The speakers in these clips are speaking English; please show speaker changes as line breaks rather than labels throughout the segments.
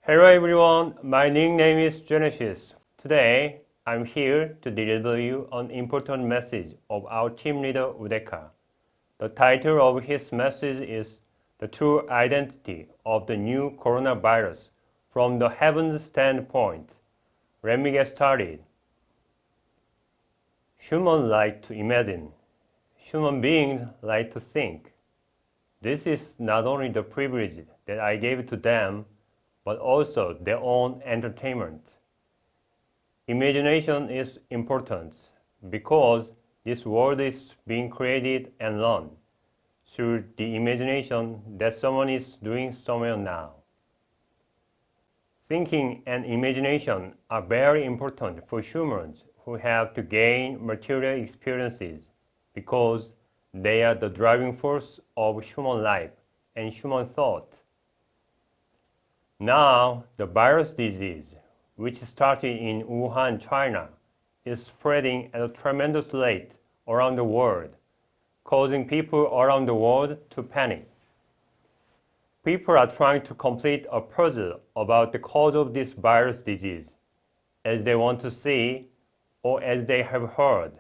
Hello everyone, my nickname is Genesis. Today, I'm here to deliver you an important message of our team leader Udeka. The title of his message is The True Identity of the New Coronavirus from the Heaven's Standpoint. Let me get started. Humans like to imagine. Human beings like to think. This is not only the privilege that I gave to them, but also their own entertainment. Imagination is important because this world is being created and run through the imagination that someone is doing somewhere now. Thinking and imagination are very important for humans who have to gain material experiences because they are the driving force of human life and human thought. Now, the virus disease, which started in Wuhan, China, is spreading at a tremendous rate around the world, causing people around the world to panic. People are trying to complete a puzzle about the cause of this virus disease, as they want to see or as they have heard.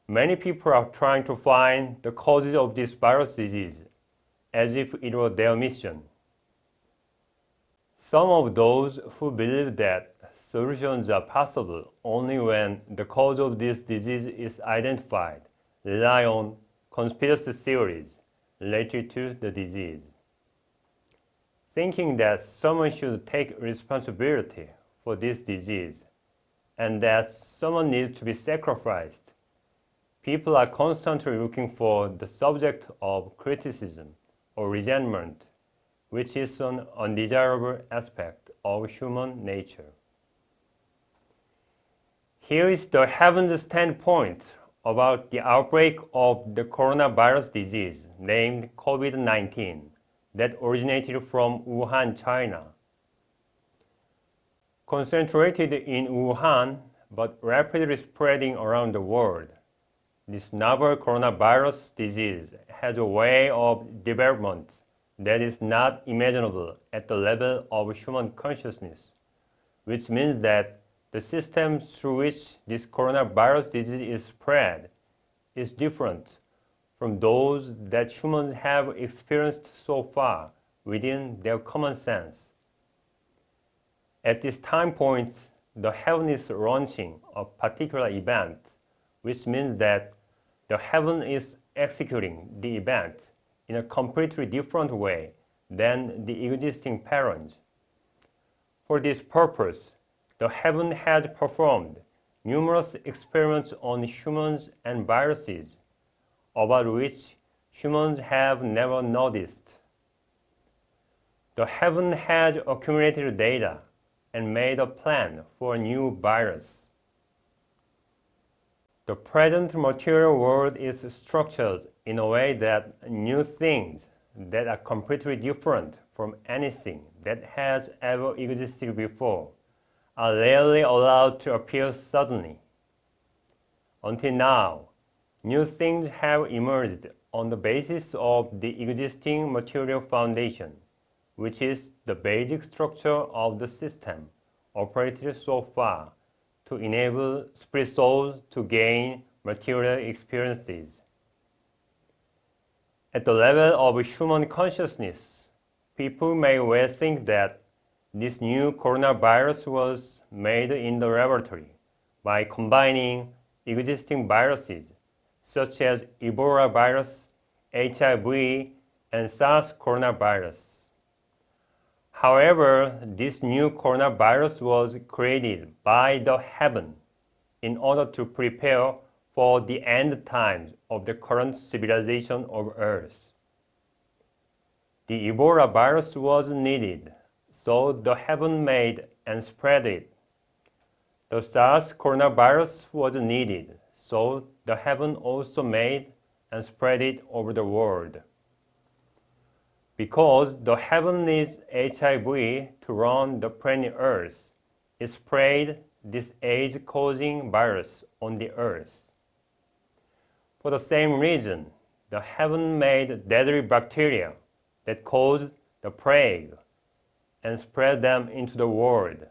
Many people are trying to find the causes of this virus disease as if it were their mission. Some of those who believe that solutions are possible only when the cause of this disease is identified rely on conspiracy theories related to the disease. Thinking that someone should take responsibility for this disease and that someone needs to be sacrificed, people are constantly looking for the subject of criticism or resentment, which is an undesirable aspect of human nature. Here is the Heaven's standpoint about the outbreak of the coronavirus disease named COVID-19 that originated from Wuhan, China. Concentrated in Wuhan, but rapidly spreading around the world, this novel coronavirus disease has a way of development that is not imaginable at the level of human consciousness, which means that the system through which this coronavirus disease is spread is different from those that humans have experienced so far within their common sense. At this time point, the heaven is launching a particular event, which means that the heaven is executing the event in a completely different way than the existing patterns. For this purpose, the heaven has performed numerous experiments on humans and viruses, about which humans have never noticed. The heaven has accumulated data and made a plan for a new virus. The present material world is structured in a way that new things that are completely different from anything that has ever existed before are rarely allowed to appear suddenly. Until now, new things have emerged on the basis of the existing material foundation, which is the basic structure of the system operated so far to enable spirit souls to gain material experiences. At the level of human consciousness, people may well think that this new coronavirus was made in the laboratory by combining existing viruses such as Ebola virus, HIV, and SARS coronavirus. However, this new coronavirus was created by the heaven in order to prepare for the end times of the current civilization of Earth. The Ebola virus was needed, so the heaven made and spread it. The SARS coronavirus was needed, so the heaven also made and spread it over the world. Because the heaven needs HIV to run the planet Earth, it sprayed this AIDS-causing virus on the Earth. For the same reason, the heaven made deadly bacteria that caused the plague and spread them into the world.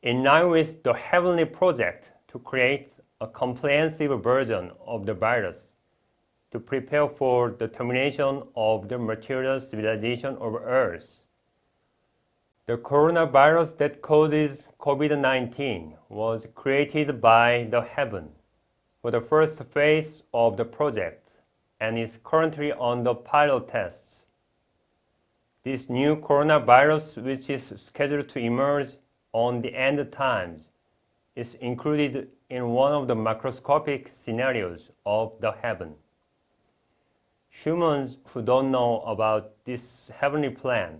In line with the heavenly project to create a comprehensive version of the virus to prepare for the termination of the material civilization of Earth. The coronavirus that causes COVID-19 was created by the heaven for the first phase of the project and is currently on the pilot tests. This new coronavirus, which is scheduled to emerge on the end times, is included in one of the macroscopic scenarios of the heaven. Humans who don't know about this heavenly plan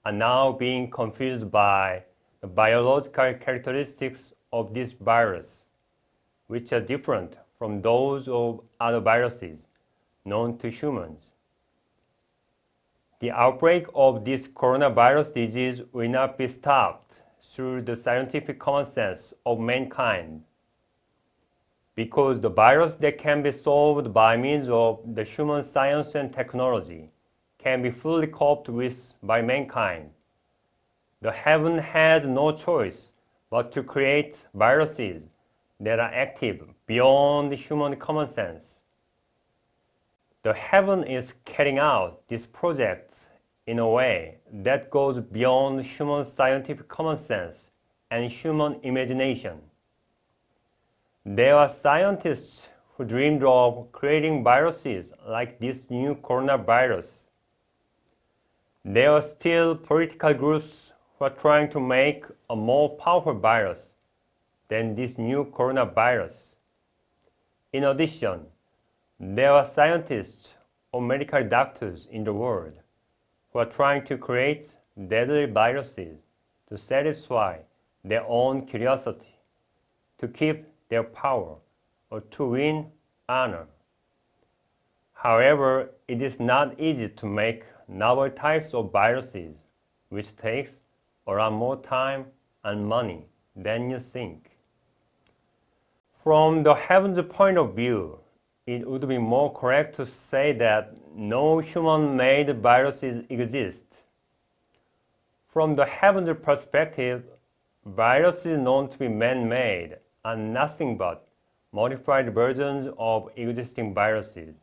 are now being confused by the biological characteristics of this virus, which are different from those of other viruses known to humans. The outbreak of this coronavirus disease will not be stopped through the scientific common sense of mankind, because the virus that can be solved by means of the human science and technology can be fully coped with by mankind. The heaven has no choice but to create viruses that are active beyond human common sense. The heaven is carrying out this project in a way that goes beyond human scientific common sense and human imagination. There are scientists who dreamed of creating viruses like this new coronavirus. There are still political groups who are trying to make a more powerful virus than this new coronavirus. In addition, there are scientists or medical doctors in the world who are trying to create deadly viruses to satisfy their own curiosity, to keep their power, or to win honor. However, it is not easy to make novel types of viruses, which takes a lot more time and money than you think. From the heaven's point of view, it would be more correct to say that no human-made viruses exist. From the heaven's perspective, viruses known to be man-made are nothing but modified versions of existing viruses.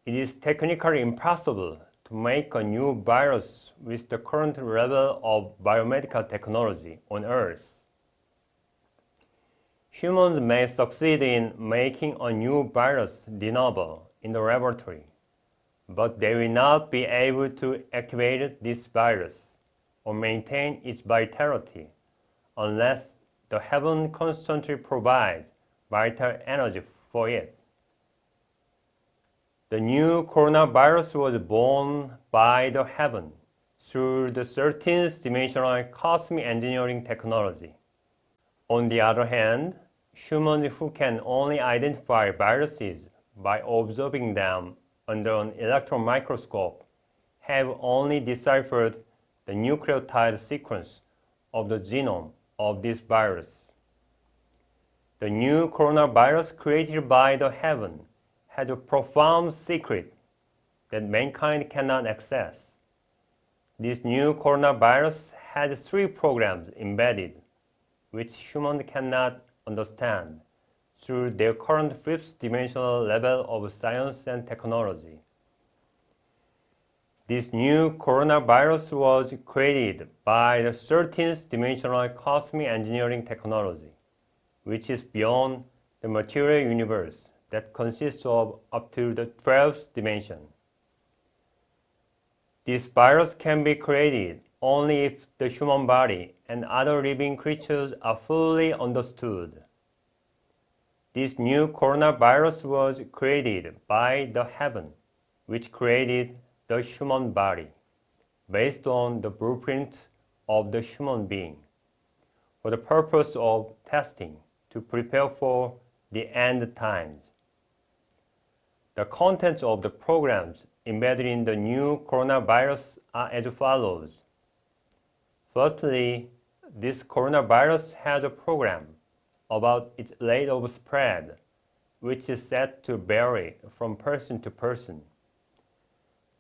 It is technically impossible to make a new virus with the current level of biomedical technology on Earth. Humans may succeed in making a new virus de novo in the laboratory, but they will not be able to activate this virus or maintain its vitality unless the heaven constantly provides vital energy for it. The new coronavirus was born by the heaven through the 13th dimensional cosmic engineering technology. On the other hand, humans who can only identify viruses by observing them under an electron microscope have only deciphered the nucleotide sequence of the genome of this virus. The new coronavirus created by the heaven has a profound secret that mankind cannot access. This new coronavirus has 3 programs embedded, which humans cannot understand through their current 5th dimensional level of science and technology. This new coronavirus was created by the 13th dimensional cosmic engineering technology, which is beyond the material universe that consists of up to the 12th dimension. This virus can be created only if the human body and other living creatures are fully understood. This new coronavirus was created by the heaven, which created the human body, based on the blueprint of the human being, for the purpose of testing to prepare for the end times. The contents of the programs embedded in the new coronavirus are as follows. Firstly, this coronavirus has a program about its rate of spread, which is set to vary from person to person.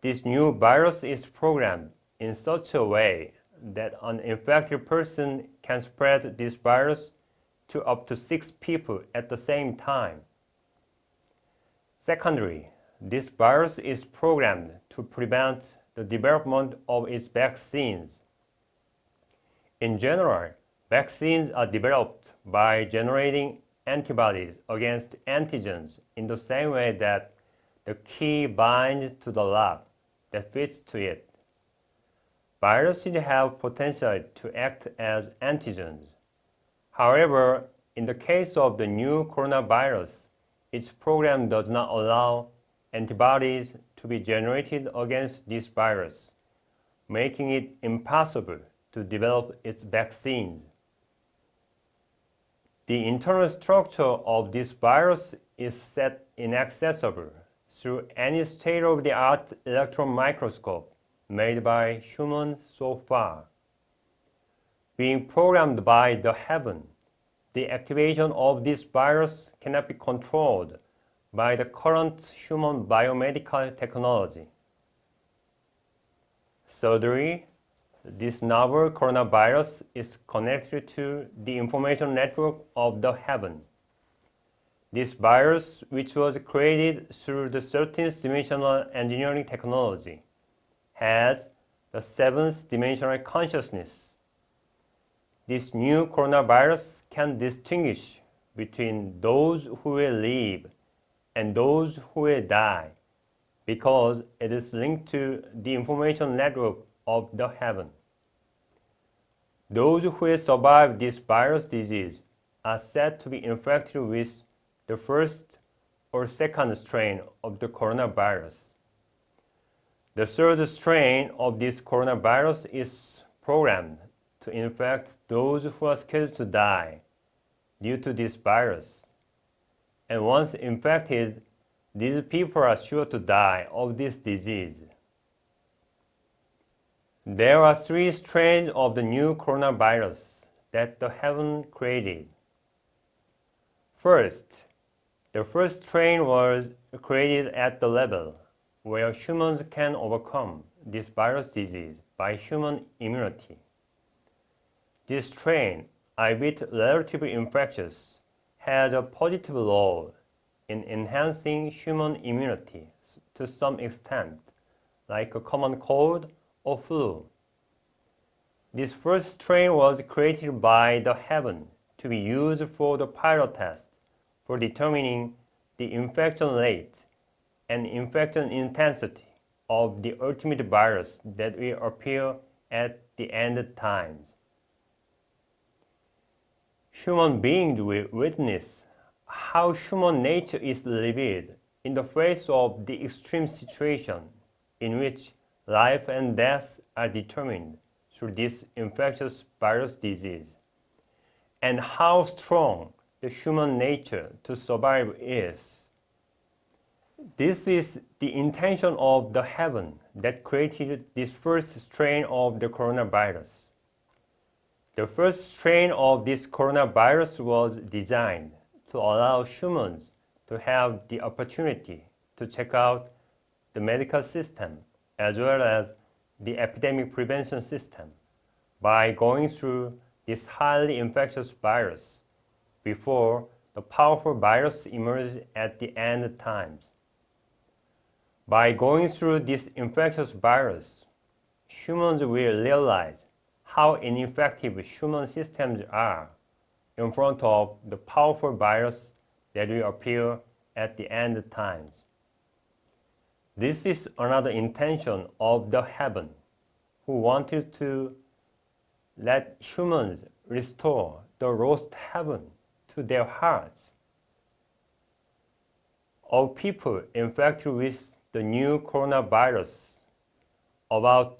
This new virus is programmed in such a way that an infected person can spread this virus to up to 6 people at the same time. Secondly, this virus is programmed to prevent the development of its vaccines. In general, vaccines are developed by generating antibodies against antigens in the same way that the key binds to the lock that fits to it. Viruses have potential to act as antigens. However, in the case of the new coronavirus, its program does not allow antibodies to be generated against this virus, making it impossible to develop its vaccines. The internal structure of this virus is set inaccessible through any state-of-the-art electron microscope made by humans so far. Being programmed by the heaven, the activation of this virus cannot be controlled by the current human biomedical technology. Thirdly, this novel coronavirus is connected to the information network of the heaven. This virus, which was created through the 13th dimensional engineering technology, has the 7th dimensional consciousness. This new coronavirus can distinguish between those who will live and those who will die because it is linked to the information network of the heaven. Those who will survive this virus disease are said to be infected with the first or second strain of the coronavirus. The third strain of this coronavirus is programmed to infect those who are scheduled to die due to this virus. And once infected, these people are sure to die of this disease. There are 3 strains of the new coronavirus that the heaven created. First, the first strain was created at the level where humans can overcome this virus disease by human immunity. This strain, albeit relatively infectious, has a positive role in enhancing human immunity to some extent, like a common cold or flu. This first strain was created by the heaven to be used for the pilot test for determining the infection rate and infection intensity of the ultimate virus that will appear at the end times. Human beings will witness how human nature is revealed in the face of the extreme situation in which life and death are determined through this infectious virus disease, and how strong the human nature to survive is. This is the intention of the heaven that created this first strain of the coronavirus. The first strain of this coronavirus was designed to allow humans to have the opportunity to check out the medical system as well as the epidemic prevention system by going through this highly infectious virus before the powerful virus emerges at the end times. By going through this infectious virus, humans will realize how ineffective human systems are in front of the powerful virus that will appear at the end times. This is another intention of the heaven, who wanted to let humans restore the lost heaven to their hearts. Of people infected with the new coronavirus, about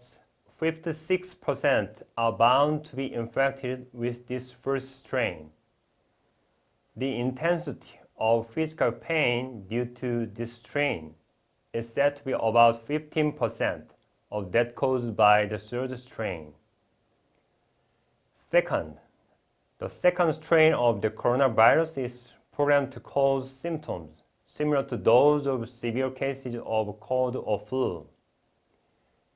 56% are bound to be infected with this first strain. The intensity of physical pain due to this strain is said to be about 15% of that caused by the third strain. Second, the second strain of the coronavirus is programmed to cause symptoms similar to those of severe cases of cold or flu.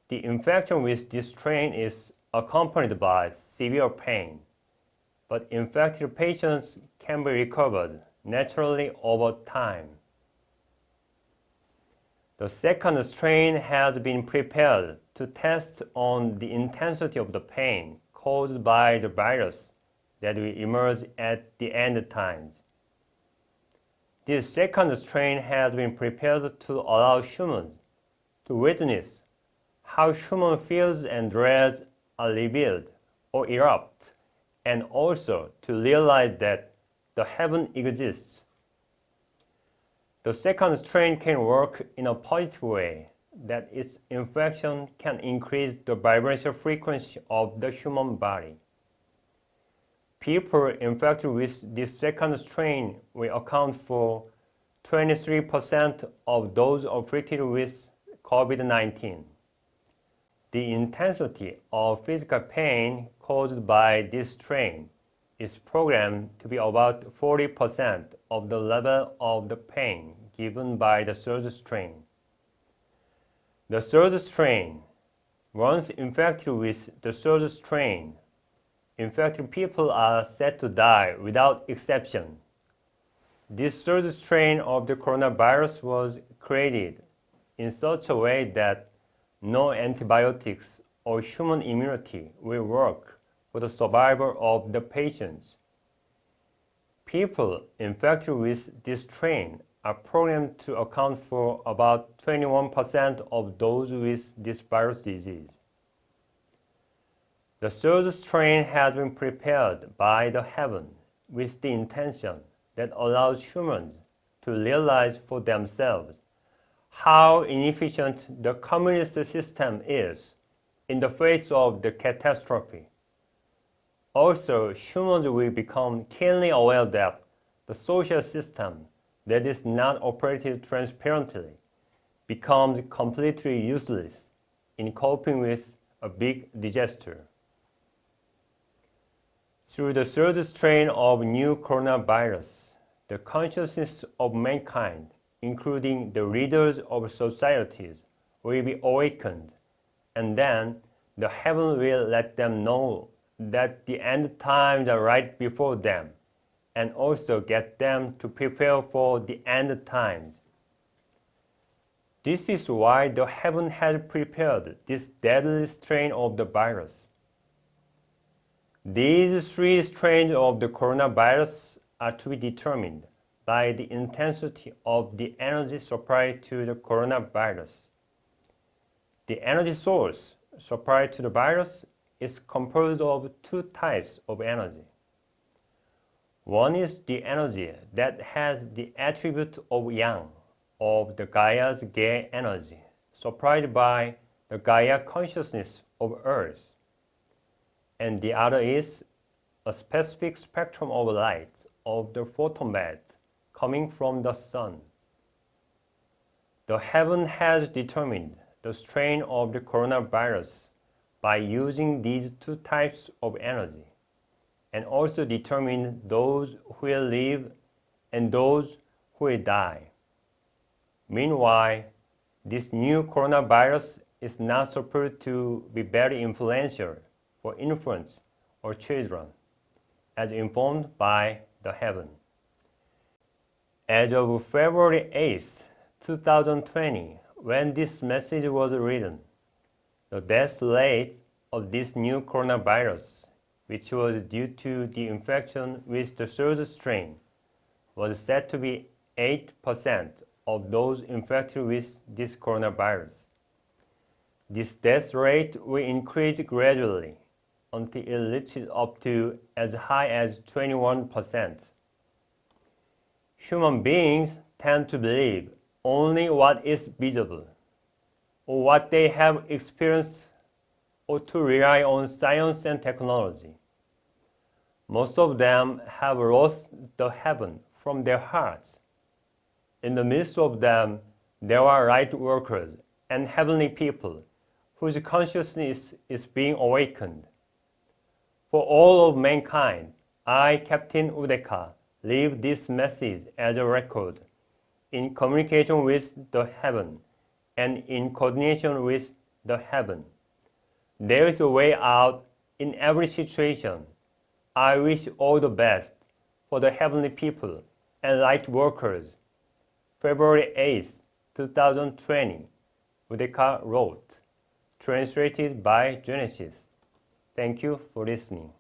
The infection with this strain is accompanied by severe pain, but infected patients can be recovered naturally over time. The second strain has been prepared to test on the intensity of the pain caused by the virus that will emerge at the end times. This second strain has been prepared to allow humans to witness how human fears and dreads are revealed or erupt, and also to realize that the heaven exists. The second strain can work in a positive way, that its infection can increase the vibration frequency of the human body. People infected with this second strain will account for 23% of those afflicted with COVID-19. The intensity of physical pain caused by this strain is programmed to be about 40% of the level of the pain given by the third strain. The third strain, once infected with the third strain, infected people are said to die without exception. This third strain of the coronavirus was created in such a way that no antibiotics or human immunity will work for the survival of the patients. People infected with this strain are programmed to account for about 21% of those with this virus disease. The third strain has been prepared by the heaven with the intention that allows humans to realize for themselves how inefficient the communist system is in the face of the catastrophe. Also, humans will become keenly aware that the social system that is not operated transparently becomes completely useless in coping with a big disaster. Through the third strain of new coronavirus, the consciousness of mankind, including the leaders of societies, will be awakened, and then the heaven will let them know that the end times are right before them, and also get them to prepare for the end times. This is why the heaven has prepared this deadly strain of the virus. These three strains of the coronavirus are to be determined by the intensity of the energy supplied to the coronavirus. The energy source supplied to the virus is composed of two types of energy. One is the energy that has the attribute of yang, of the Gaia's Gaia energy, supplied by the Gaia consciousness of Earth. And the other is a specific spectrum of light of the photon belt coming from the sun. The heaven has determined the strain of the coronavirus by using these two types of energy, and also determined those who will live and those who will die. Meanwhile, this new coronavirus is not supposed to be very influential for infants or children, as informed by the heaven. As of February 8, 2020, when this message was written, the death rate of this new coronavirus, which was due to the infection with the third strain, was said to be 8% of those infected with this coronavirus. This death rate will increase gradually until it reaches up to as high as 21%. Human beings tend to believe only what is visible, or what they have experienced, or to rely on science and technology. Most of them have lost the heaven from their hearts. In the midst of them, there are light workers and heavenly people whose consciousness is being awakened. For all of mankind, I, Captain Udeka, leave this message as a record, in communication with the heaven and in coordination with the heaven. There is a way out in every situation. I wish all the best for the heavenly people and light workers. February 8th, 2020, Udeka wrote. Translated by Genesis. Thank you for listening.